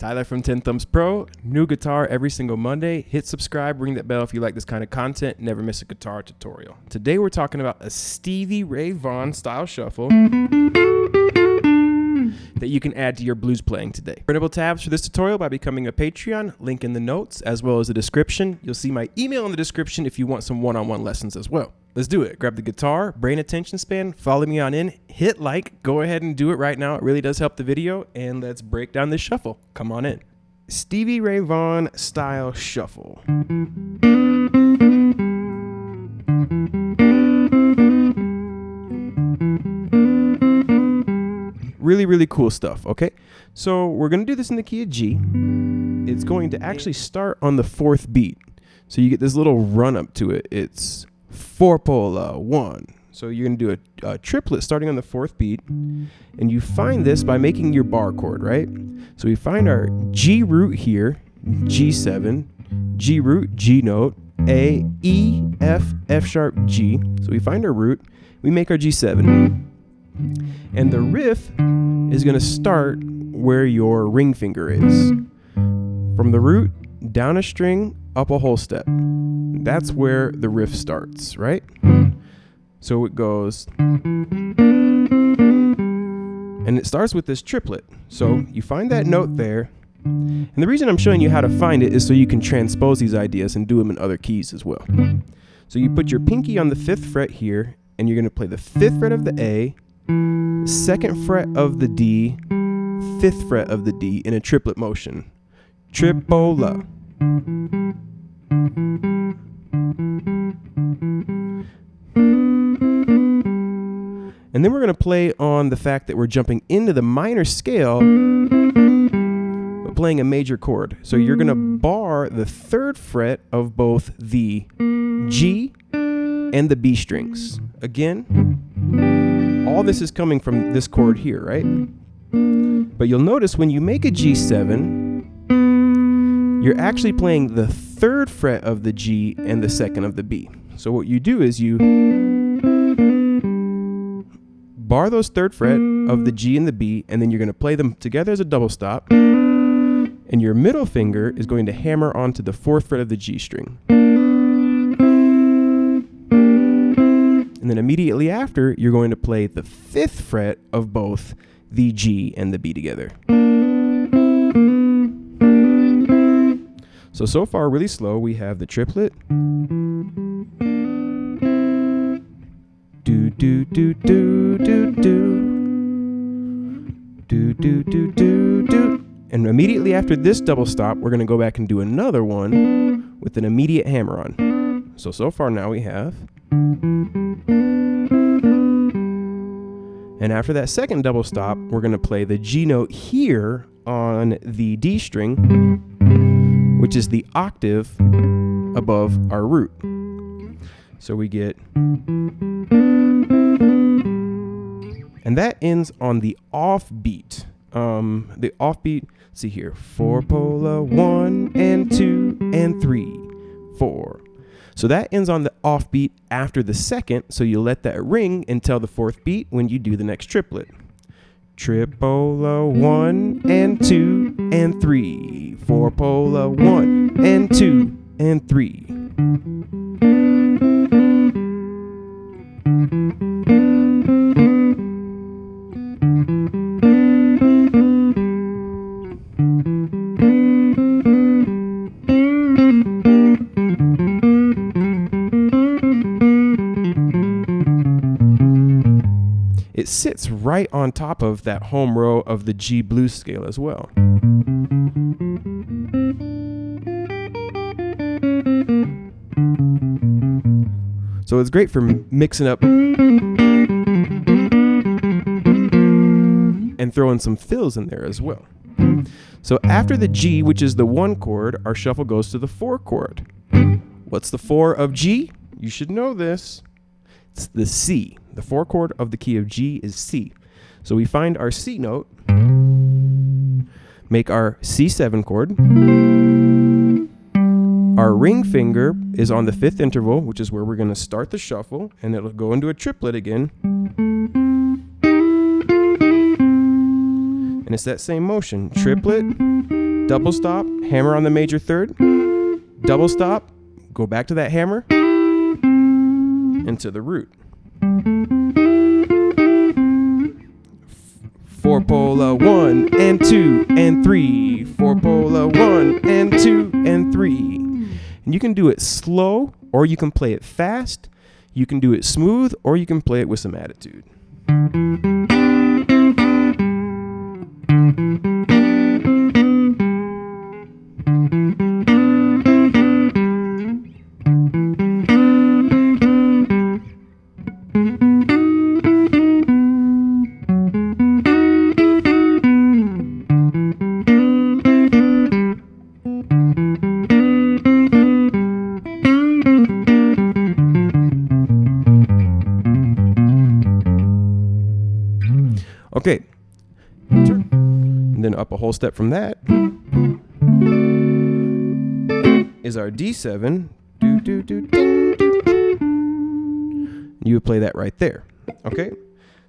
Tyler from 10 Thumbs Pro. New guitar every single Monday. Hit subscribe, ring that bell if you like this kind of content. Never miss a guitar tutorial. Today we're talking about a Stevie Ray Vaughn style shuffle that you can add to your blues playing today. Printable tabs for this tutorial by becoming a Patreon. Link in the notes as well as the description. You'll see my email in the description if you want some one-on-one lessons as well. Let's do it. Grab the guitar, brain attention span, follow me on in, hit like, go ahead and do it right now. It really does help the video, and let's break down this shuffle. Come on in. Stevie Ray Vaughn style shuffle. Really cool stuff, okay? So we're gonna do this in the key of G. It's going to actually start on the 4th beat. So you get this little run up to it. It's 4-pola 1. So you're going to do a triplet starting on the 4th beat, and you find this by making your bar chord, right? So we find our G root here, G7, G root, G note, A, E, F, F sharp, G. So we find our root, we make our G7, and the riff is going to start where your ring finger is. From the root, down a string, up a whole step. That's where the riff starts, right? So it goes, and it starts with this triplet. So you find that note there, and the reason I'm showing you how to find it is so you can transpose these ideas and do them in other keys as well. So you put your pinky on the 5th fret here, and you're going to play the 5th fret of the A, 2nd fret of the D, 5th fret of the D in a triplet motion. Tripola. And then we're going to play on the fact that we're jumping into the minor scale, but playing a major chord. So you're going to bar the 3rd fret of both the G and the B strings. Again, all this is coming from this chord here, right? But you'll notice when you make a G7, you're actually playing the 3rd fret of the G and the 2nd of the B. So what you do is you bar those 3rd fret of the G and the B, and then you're going to play them together as a double stop, and your middle finger is going to hammer onto the 4th fret of the G string. And then immediately after, you're going to play the 5th fret of both the G and the B together. So far really slow. We have the triplet. Do do do do do do. Do do do do do. And immediately after this double stop, we're going to go back and do another one with an immediate hammer on. So far now we have. And after that second double stop, we're going to play the G note here on the D string, which is the octave above our root. So we get, and that ends on the off beat. The off beat, let's see here, 4-pola 1 and 2 and 3, 4. So that ends on the off beat after the 2nd, so you let that ring until the 4th beat when you do the next triplet. Tripola 1 and 2 and 3, 4-pola 1 and 2 and 3. It sits right on top of that home row of the G blues scale as well. So it's great for mixing up and throwing some fills in there as well. So after the G, which is the 1 chord, our shuffle goes to the 4 chord. What's the 4 of G? You should know this. It's the C. The 4 chord of the key of G is C. So we find our C note, make our C7 chord. Our ring finger is on the 5th interval, which is where we're going to start the shuffle, and it'll go into a triplet again. And it's that same motion, triplet, double stop, hammer on the major third, double stop, go back to that hammer, into the root. 4 pola 1 and 2 and 3. 4 pola 1 and 2 and 3. And you can do it slow, or you can play it fast. You can do it smooth, or you can play it with some attitude. Okay, and then up a whole step from that is our D7. You would play that right there. Okay,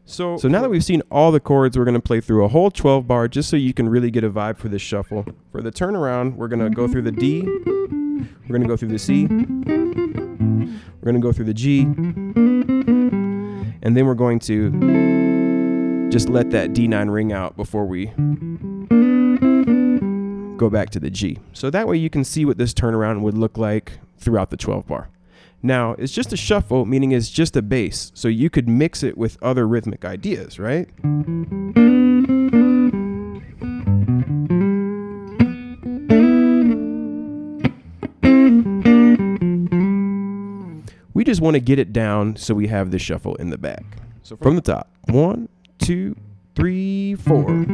so now that we've seen all the chords, we're going to play through a whole 12 bar just so you can really get a vibe for this shuffle. For the turnaround, we're going to go through the D, we're going to go through the C, we're going to go through the G, and then we're going to just let that D9 ring out before we go back to the G. So that way you can see what this turnaround would look like throughout the 12 bar. Now, it's just a shuffle, meaning it's just a bass. So you could mix it with other rhythmic ideas, right? We just want to get it down so we have the shuffle in the bag. So from the top, 1, 2, 3, 4.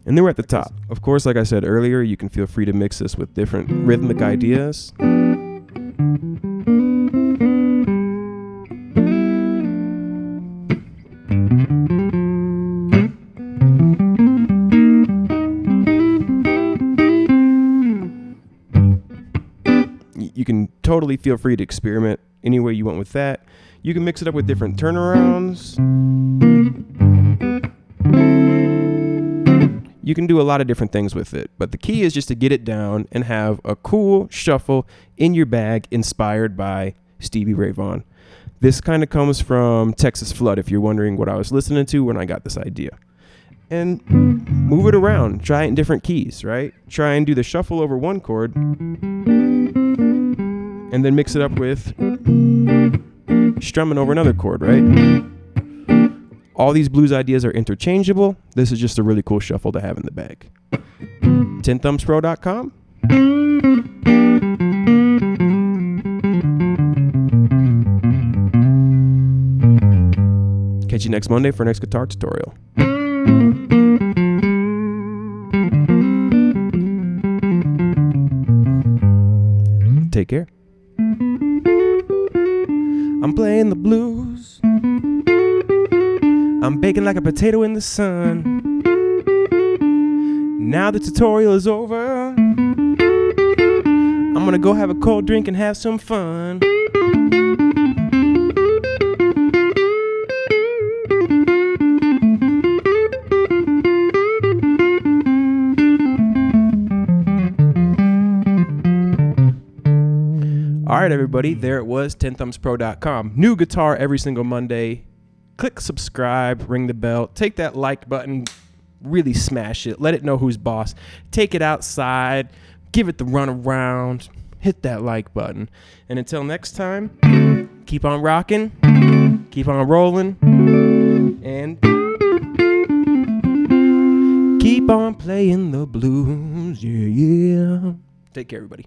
And then we're at the top. Of course, like I said earlier, you can feel free to mix this with different rhythmic ideas. You can totally feel free to experiment any way you want with that. You can mix it up with different turnarounds. You can do a lot of different things with it, but the key is just to get it down and have a cool shuffle in your bag inspired by Stevie Ray Vaughn. This kind of comes from Texas Flood, if you're wondering what I was listening to when I got this idea. And move it around, try it in different keys, right? Try and do the shuffle over one chord and then mix it up with strumming over another chord, right? All these blues ideas are interchangeable. This is just a really cool shuffle to have in the bag. Tenthumbspro.com. Catch you next Monday for our next guitar tutorial. Take care. I'm playing the blues. I'm baking like a potato in the sun. Now the tutorial is over. I'm gonna go have a cold drink and have some fun. All right, everybody, there it was, Tenthumbspro.com. New guitar every single Monday. Click subscribe, ring the bell, take that like button, really smash it, let it know who's boss. Take it outside, give it the run around, hit that like button. And until next time, keep on rocking, keep on rolling, and keep on playing the blues, yeah, yeah. Take care, everybody.